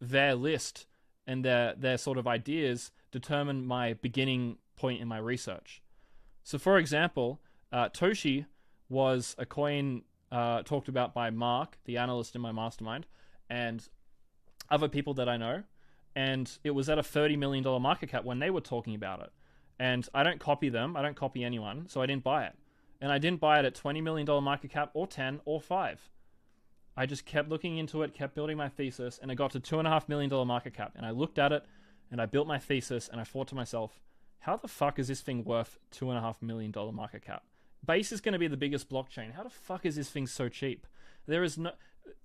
their list and their sort of ideas determine my beginning point in my research. So for example, Toshi was a coin talked about by Mark, the analyst in my mastermind, and other people that I know, and it was at a $30 million market cap when they were talking about it. And I don't copy them, I don't copy anyone, so I didn't buy it. And I didn't buy it at $20 million market cap or 10 or 5. I just kept looking into it, kept building my thesis, and it got to $2.5 million market cap. And I looked at it, and I built my thesis, and I thought to myself, how the fuck is this thing worth $2.5 million market cap? Base is going to be the biggest blockchain. How the fuck is this thing so cheap? There is no...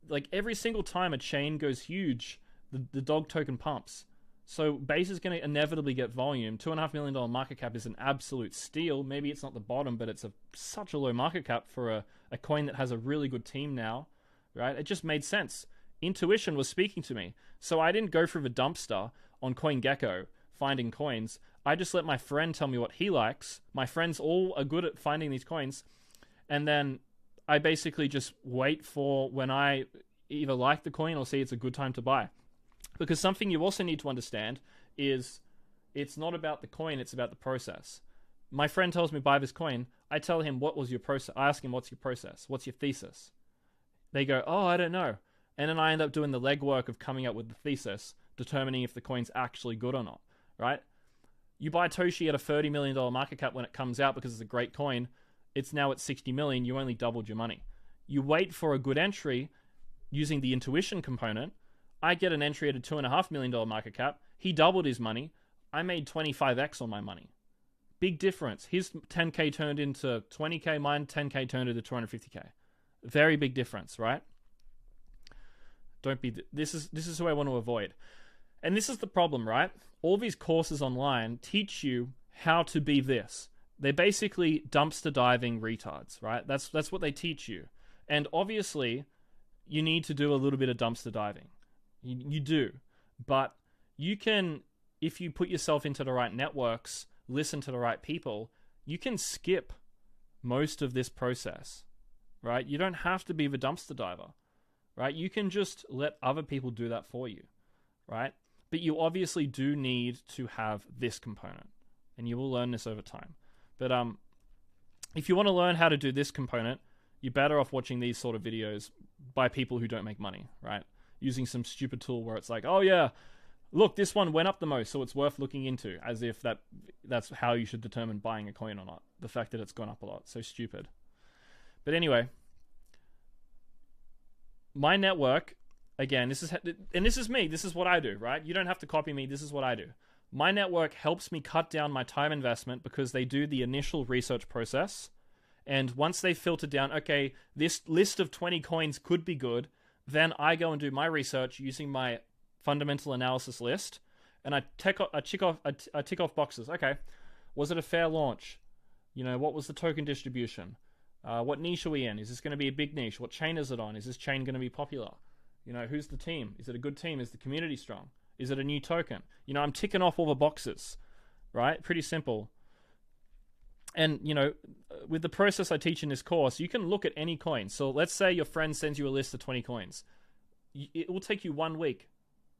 Like, every single time a chain goes huge, the dog token pumps. So Base is going to inevitably get volume. $2.5 million market cap is an absolute steal. Maybe it's not the bottom, but it's such a low market cap for a coin that has a really good team now. Right? It just made sense. Intuition was speaking to me. So I didn't go through the dumpster on CoinGecko finding coins. I just let my friend tell me what he likes. My friends all are good at finding these coins. And then I basically just wait for when I either like the coin or see it's a good time to buy. Because something you also need to understand is it's not about the coin, it's about the process. My friend tells me buy this coin. I tell him, what was your process? I ask him, what's your process? What's your thesis? They go, oh, I don't know. And then I end up doing the legwork of coming up with the thesis, determining if the coin's actually good or not, right? You buy Toshi at a $30 million market cap when it comes out because it's a great coin. It's now at 60 million. You only doubled your money. You wait for a good entry using the intuition component. I get an entry at a $2.5 million market cap. He doubled his money. I made 25x on my money. Big difference. His 10K turned into 20K. Mine 10K turned into 250K. Very big difference, right? Don't be... This is who I want to avoid. And this is the problem, right? All these courses online teach you how to be this. They're basically dumpster diving retards, right? That's what they teach you. And obviously, you need to do a little bit of dumpster diving. You do. But you can, if you put yourself into the right networks, listen to the right people, you can skip most of this process. Right? You don't have to be the dumpster diver, right? You can just let other people do that for you, right? But you obviously do need to have this component, and you will learn this over time. But if you want to learn how to do this component, you're better off watching these sort of videos by people who don't make money, right? Using some stupid tool where it's like, oh yeah, look, this one went up the most, so it's worth looking into, as if that's how you should determine buying a coin or not. The fact that it's gone up a lot, so stupid. But anyway, my network, again, this is me. This is what I do, right? You don't have to copy me. This is what I do. My network helps me cut down my time investment because they do the initial research process. And once they filter down, okay, this list of 20 coins could be good, then I go and do my research using my fundamental analysis list. And I tick off boxes. Okay, was it a fair launch? You know, what was the token distribution? What niche are we in? Is this going to be a big niche? What chain is it on? Is this chain going to be popular? You know, who's the team? Is it a good team? Is the community strong? Is it a new token? You know, I'm ticking off all the boxes, right? Pretty simple. And, you know, with the process I teach in this course, you can look at any coin. So let's say your friend sends you a list of 20 coins. It will take you 1 week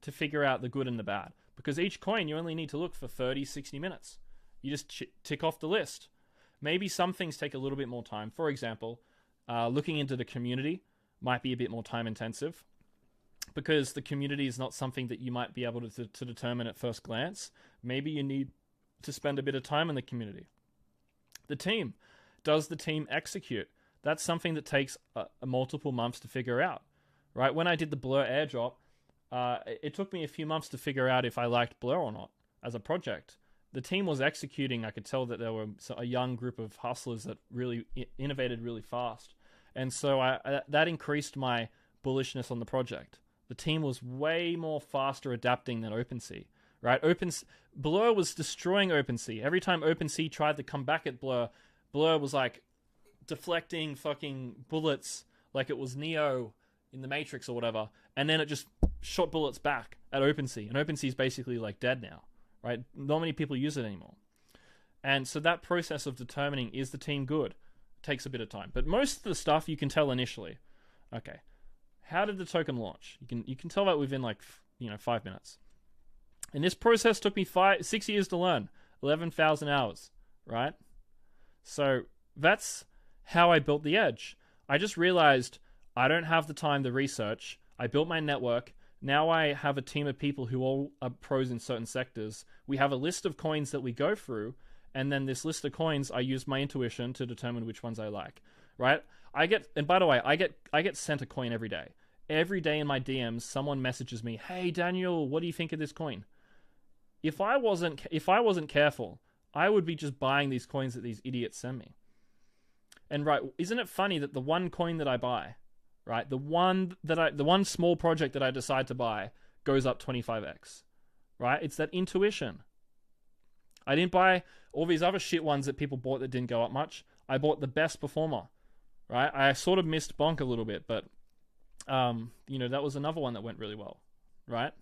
to figure out the good and the bad. Because each coin, you only need to look for 30, 60 minutes. You just tick off the list. Maybe some things take a little bit more time. For example, looking into the community might be a bit more time intensive because the community is not something that you might be able to determine at first glance. Maybe you need to spend a bit of time in the community. The team. Does the team execute? That's something that takes multiple months to figure out. Right? When I did the Blur airdrop, it took me a few months to figure out if I liked Blur or not as a project. The team was executing. I could tell that there were a young group of hustlers that really innovated really fast. And so that increased my bullishness on the project. The team was way more faster adapting than OpenSea, right? Blur was destroying OpenSea. Every time OpenSea tried to come back at Blur, Blur was like deflecting fucking bullets like it was Neo in the Matrix or whatever. And then it just shot bullets back at OpenSea. And OpenSea is basically like dead now. Right? Not many people use it anymore. And so that process of determining is the team good takes a bit of time. But most of the stuff you can tell initially. Okay, how did the token launch? You can tell that within like 5 minutes. And this process took me 6 years to learn, 11,000 hours, right? So that's how I built the edge. I just realized I don't have the time to research. I built my network. Now I have a team of people who all are pros in certain sectors. We have a list of coins that we go through, and then this list of coins, I use my intuition to determine which ones I like, right? And by the way, I get sent a coin every day. Every day in my DMs, someone messages me, "Hey Daniel, what do you think of this coin?" If I wasn't careful, I would be just buying these coins that these idiots send me. And right, isn't it funny that the one coin that I buy, right, the one small project that I decide to buy goes up 25x, right? It's that intuition. I didn't buy all these other shit ones that people bought that didn't go up much. I bought the best performer, right? I sort of missed bonk a little bit, but that was another one that went really well, right?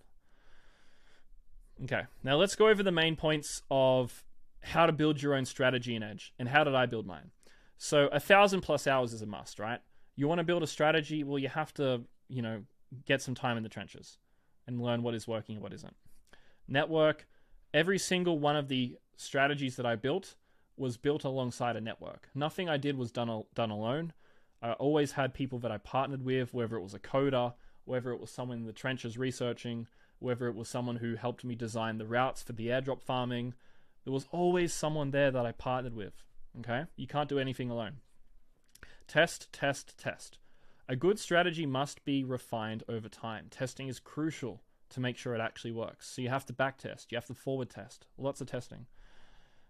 Okay, now let's go over the main points of how to build your own strategy in Edge, and how did I build mine. So 1,000+ hours is a must, right? You want to build a strategy, well, you have to, get some time in the trenches and learn what is working and what isn't. Network, every single one of the strategies that I built was built alongside a network. Nothing I did was done alone. I always had people that I partnered with, whether it was a coder, whether it was someone in the trenches researching, whether it was someone who helped me design the routes for the airdrop farming. There was always someone there that I partnered with, okay? You can't do anything alone. Test, test, test. A good strategy must be refined over time. Testing is crucial to make sure it actually works. So you have to back test, you have to forward test, lots of testing.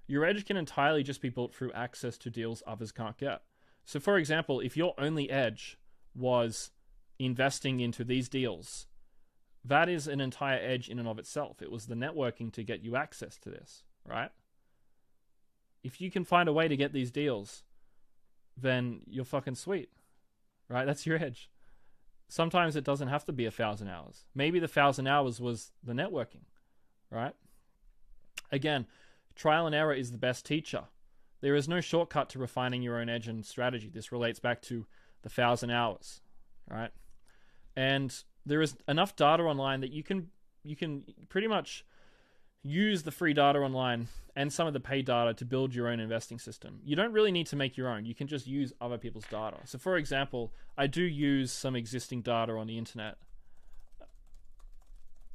Your edge can entirely just be built through access to deals others can't get. So for example, if your only edge was investing into these deals, that is an entire edge in and of itself. It was the networking to get you access to this, right? If you can find a way to get these deals, then you're fucking sweet, right? That's your edge. Sometimes it doesn't have to be 1,000 hours. Maybe the 1,000 hours was the networking, right? Again, trial and error is the best teacher. There is no shortcut to refining your own edge and strategy. This relates back to the 1,000 hours, right? And there is enough data online that you can pretty much use the free data online and some of the paid data to build your own investing system. You don't really need to make your own. You can just use other people's data. So for example, I do use some existing data on the internet.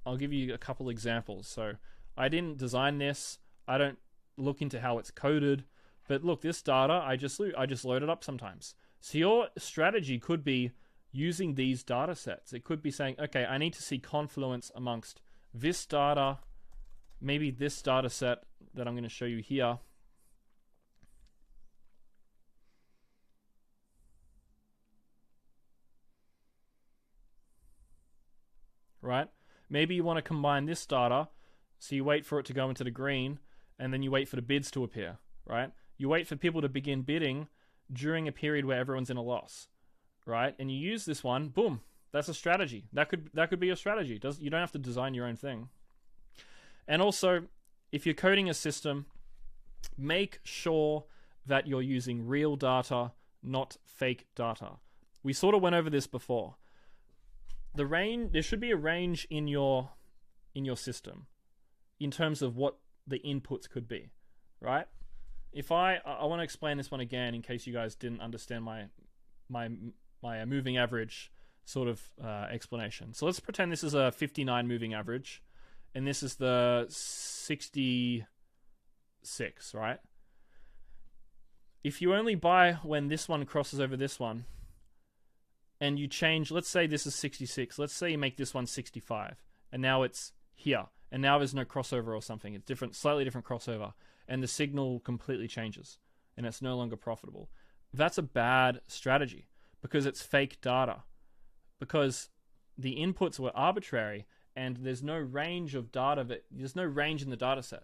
I'll give you a couple examples. So I didn't design this. I don't look into how it's coded. But look, this data, I just load it up sometimes. So your strategy could be using these data sets. It could be saying, okay, I need to see confluence amongst this data, maybe this data set that I'm going to show you here. Right? Maybe you want to combine this data, so you wait for it to go into the green, and then you wait for the bids to appear, right? You wait for people to begin bidding during a period where everyone's in a loss, right? And you use this one, boom, that's a strategy. That could be a strategy. You don't have to design your own thing. And also, if you're coding a system, make sure that you're using real data, not fake data. We sort of went over this before. There should be a range in your system in terms of what the inputs could be, right? If I want to explain this one again in case you guys didn't understand my moving average sort of explanation. So let's pretend this is a 59 moving average, and this is the 66, right? If you only buy when this one crosses over this one, and you change, let's say this is 66, let's say you make this one 65, and now it's here, and now there's no crossover or something, it's different, slightly different crossover, and the signal completely changes, and it's no longer profitable. That's a bad strategy, because it's fake data, because the inputs were arbitrary, and there's no range of data, there's no range in the data set.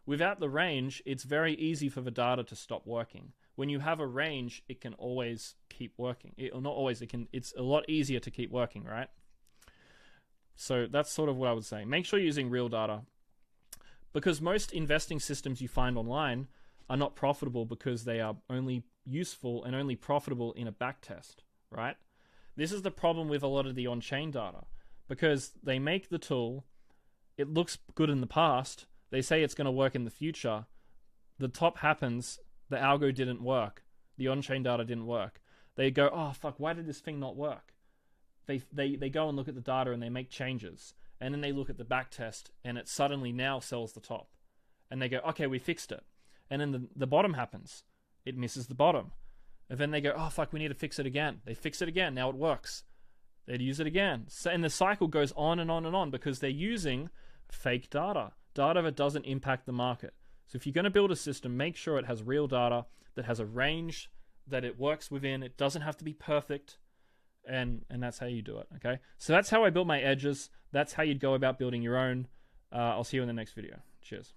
Without the range, it's very easy for the data to stop working. When you have a range, it can always keep working. Not always, it's a lot easier to keep working, right? So that's sort of what I would say. Make sure you're using real data, because most investing systems you find online are not profitable because they are only useful and only profitable in a back test, right? This is the problem with a lot of the on-chain data. because they make the tool, it looks good in the past, they say it's going to work in the future, the top happens, the algo didn't work, the on-chain data didn't work. They go, oh fuck, why did this thing not work? They go and look at the data and they make changes, and then they look at the back test and it suddenly now sells the top, and they go, okay, we fixed it. And then the bottom happens, it misses the bottom, and then they go, oh fuck, we need to fix it again. They fix it again, now it works. They'd use it again, and the cycle goes on and on and on, because they're using fake data that doesn't impact the market. So if you're going to build a system, make sure it has real data that has a range that it works within. It doesn't have to be perfect, and that's how you do it. Okay, so that's how I built my edges. That's how you'd go about building your own. I'll see you in the next video. Cheers.